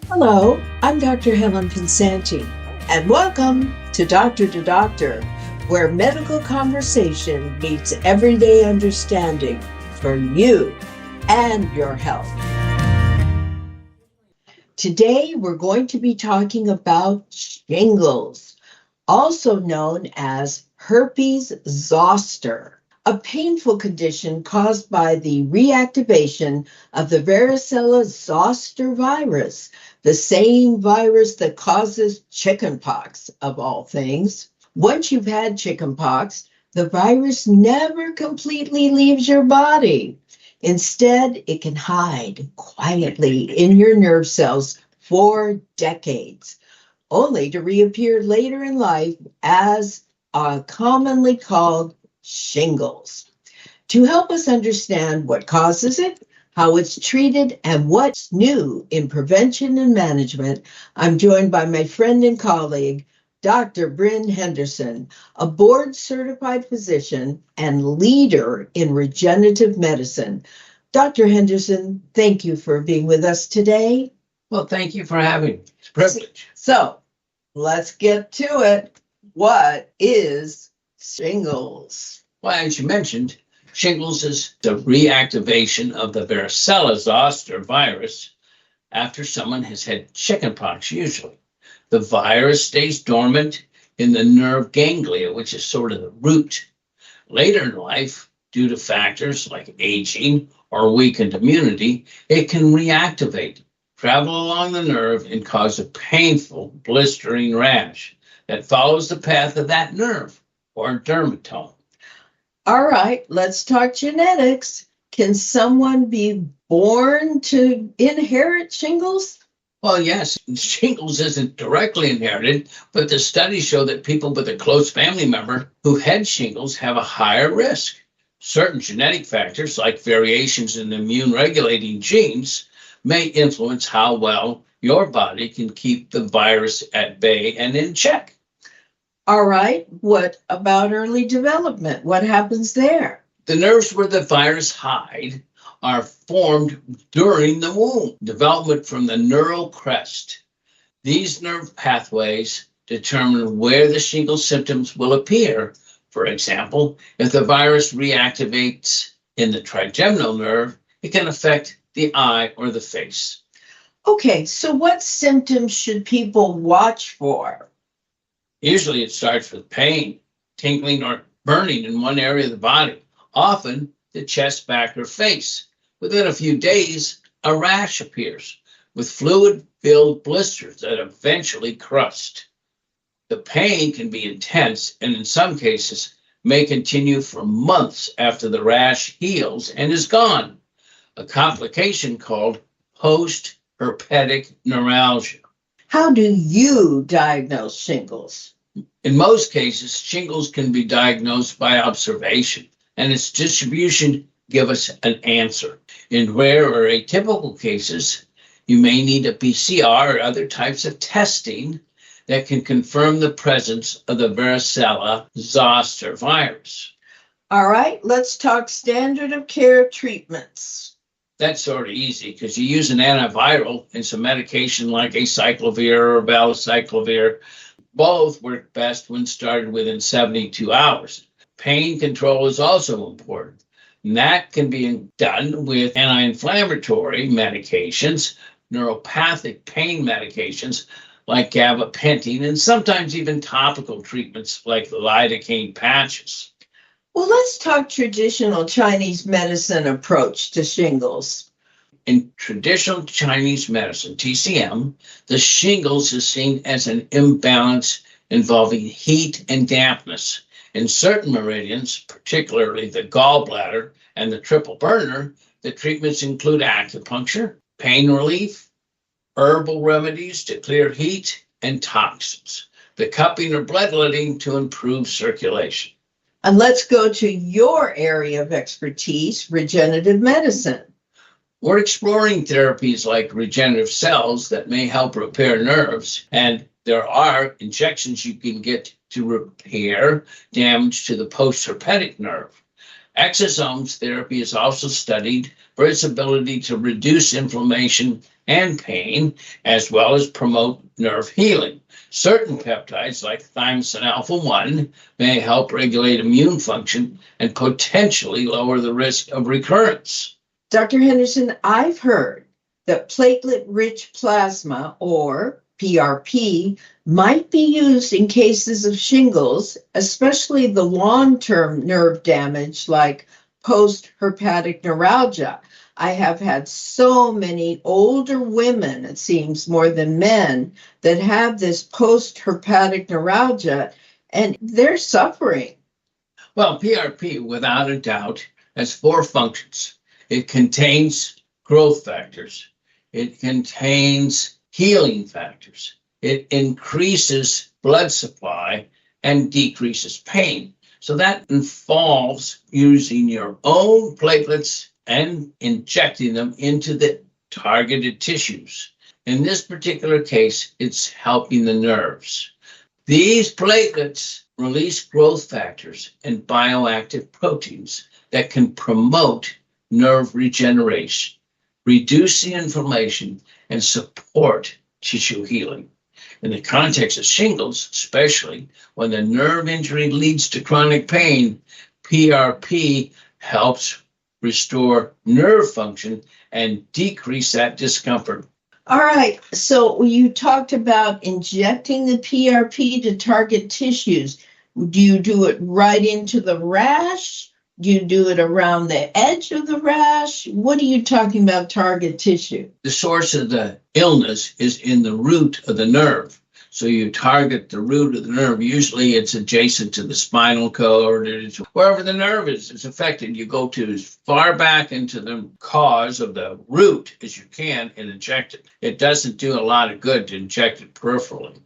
Hello, I'm Dr. Helen Pinsanti, and welcome to Doctor, where medical conversation meets everyday understanding for you and your health. Today, we're going to be talking about shingles, also known as herpes zoster, a painful condition caused by the reactivation of the varicella-zoster virus, the same virus that causes chickenpox, of all things. Once you've had chickenpox, the virus never completely leaves your body. Instead, it can hide quietly in your nerve cells for decades, only to reappear later in life as commonly called shingles. To help us understand what causes it, how it's treated, and what's new in prevention and management, I'm joined by my friend and colleague, Dr. Bryn Henderson, a board-certified physician and leader in regenerative medicine. Dr. Henderson, thank you for being with us today. Well, thank you for having me. It's a privilege. So, let's get to it. What is shingles? Well, as you mentioned, shingles is the reactivation of the varicella-zoster virus after someone has had chickenpox, usually. The virus stays dormant in the nerve ganglia, which is sort of the root. Later in life, due to factors like aging or weakened immunity, it can reactivate, travel along the nerve, and cause a painful, blistering rash that follows the path of that nerve, or dermatome. All right, let's talk genetics. Can someone be born to inherit shingles? Well, yes, shingles isn't directly inherited, but the studies show that people with a close family member who've had shingles have a higher risk. Certain genetic factors, like variations in immune regulating genes, may influence how well your body can keep the virus at bay and in check. All right, what about early development? What happens there? The nerves where the virus hide are formed during the womb, development from the neural crest. These nerve pathways determine where the shingles symptoms will appear. For example, if the virus reactivates in the trigeminal nerve, it can affect the eye or the face. Okay, so what symptoms should people watch for? Usually it starts with pain, tingling, or burning in one area of the body, often the chest, back, or face. Within a few days, a rash appears with fluid-filled blisters that eventually crust. The pain can be intense and in some cases may continue for months after the rash heals and is gone, a complication called post-herpetic neuralgia. How do you diagnose shingles? In most cases, shingles can be diagnosed by observation, and its distribution give us an answer. In rare or atypical cases, you may need a PCR or other types of testing that can confirm the presence of the varicella-zoster virus. All right, let's talk standard of care treatments. That's sort of easy because you use an antiviral and some medication like acyclovir or valacyclovir. Both work best when started within 72 hours. Pain control is also important. And that can be done with anti-inflammatory medications, neuropathic pain medications like gabapentin, and sometimes even topical treatments like lidocaine patches. Well, let's talk traditional Chinese medicine approach to shingles. In traditional Chinese medicine, TCM, the shingles is seen as an imbalance involving heat and dampness. In certain meridians, particularly the gallbladder and the triple burner, the treatments include acupuncture, pain relief, herbal remedies to clear heat, and toxins, the cupping or bloodletting to improve circulation. And let's go to your area of expertise, regenerative medicine. We're exploring therapies like regenerative cells that may help repair nerves, and there are injections you can get to repair damage to the post-herpetic nerve. Exosomes therapy is also studied for its ability to reduce inflammation and pain, as well as promote nerve healing. Certain peptides, like thymosin alpha 1, may help regulate immune function and potentially lower the risk of recurrence. Dr. Henderson, I've heard that platelet-rich plasma, or PRP, might be used in cases of shingles, especially the long-term nerve damage like post-herpetic neuralgia. I have had so many older women, it seems more than men, that have this post-herpetic neuralgia, and they're suffering. Well, PRP, without a doubt, has four functions. It contains growth factors. It contains healing factors. It increases blood supply and decreases pain. So that involves using your own platelets and injecting them into the targeted tissues. In this particular case, it's helping the nerves. These platelets release growth factors and bioactive proteins that can promote nerve regeneration, reduce the inflammation, and support tissue healing. In the context of shingles, especially when the nerve injury leads to chronic pain, PRP helps restore nerve function and decrease that discomfort. All right, so you talked about injecting the PRP to target tissues. Do you do it right into the rash? Do you do it around the edge of the rash? What are you talking about target tissue? The source of the illness is in the root of the nerve. So you target the root of the nerve. Usually it's adjacent to the spinal cord, wherever the nerve is affected. You go to as far back into the cause of the root as you can and inject it. It doesn't do a lot of good to inject it peripherally.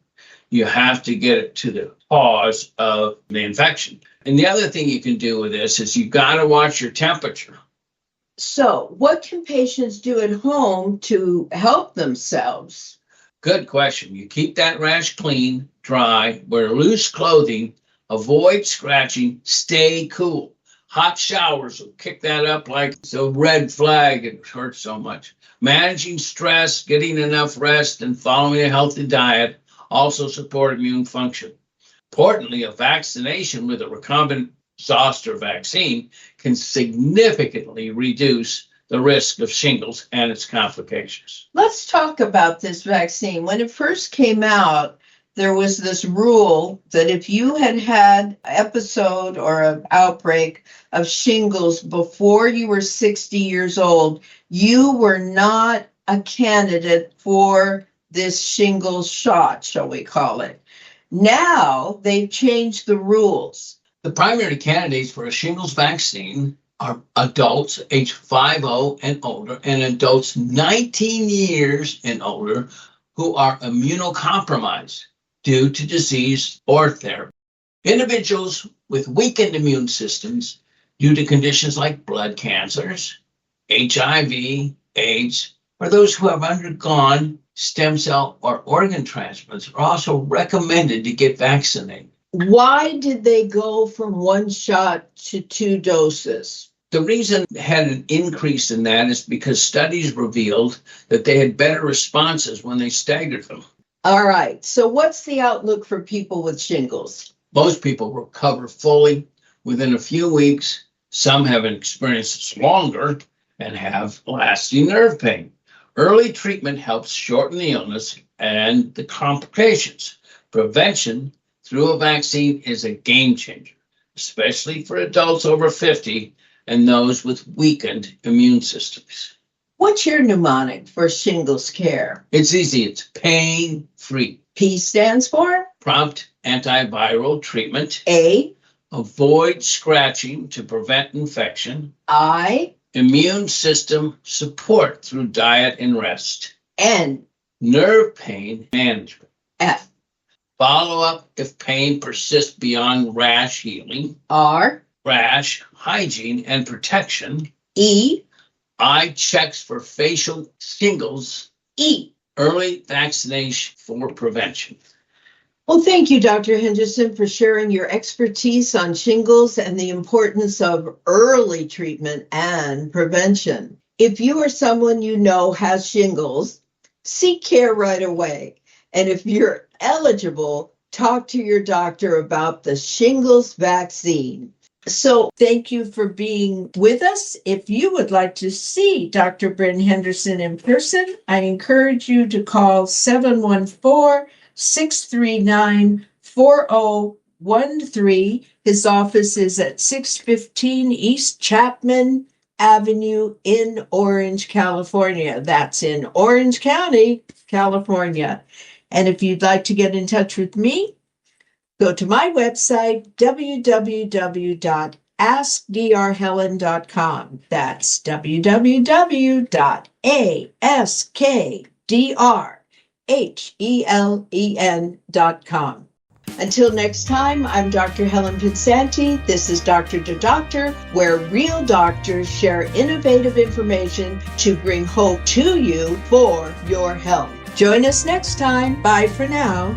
You have to get it to the cause of the infection. And the other thing you can do with this is you got to watch your temperature. So what can patients do at home to help themselves? Good question. You keep that rash clean, dry, wear loose clothing, avoid scratching, stay cool. Hot showers will kick that up like it's a red flag. It hurts so much. Managing stress, getting enough rest, and following a healthy diet also support immune function. Importantly, a vaccination with a recombinant zoster vaccine can significantly reduce the risk of shingles and its complications. Let's talk about this vaccine. When it first came out, there was this rule that if you had had an episode or an outbreak of shingles before you were 60 years old, you were not a candidate for this shingles shot, shall we call it. Now they've changed the rules. The primary candidates for a shingles vaccine are adults age 50 and older and adults 19 years and older who are immunocompromised due to disease or therapy. Individuals with weakened immune systems due to conditions like blood cancers, HIV, AIDS, or those who have undergone stem cell or organ transplants are also recommended to get vaccinated. Why did they go from one shot to 2 doses? The reason they had an increase in that is because studies revealed that they had better responses when they staggered them. All right, so what's the outlook for people with shingles? Most people recover fully within a few weeks. Some have experienced longer and have lasting nerve pain. Early treatment helps shorten the illness and the complications. Prevention through a vaccine is a game changer, especially for adults over 50 and those with weakened immune systems. What's your mnemonic for shingles care? It's easy. It's pain-free. P stands for? Prompt antiviral treatment. A. Avoid scratching to prevent infection. I. Immune system support through diet and rest. N. Nerve pain management. F. Follow up if pain persists beyond rash healing. R. Rash, hygiene, and protection. E. Eye checks for facial shingles. E. Early vaccination for prevention. Well, thank you, Dr. Henderson, for sharing your expertise on shingles and the importance of early treatment and prevention. If you or someone you know has shingles, seek care right away. And if you're eligible, talk to your doctor about the shingles vaccine. So thank you for being with us. If you would like to see Dr. Bryn Henderson in person, I encourage you to call 714-639-4013. His office is at 615 East Chapman Avenue in Orange, California. That's in Orange County, California. And if you'd like to get in touch with me, go to my website, www.askdrhelen.com. That's www.askdrhelen.com. Until next time, I'm Dr. Helen Pinsanti. This is Doctor to Doctor, where real doctors share innovative information to bring hope to you for your health. Join us next time. Bye for now.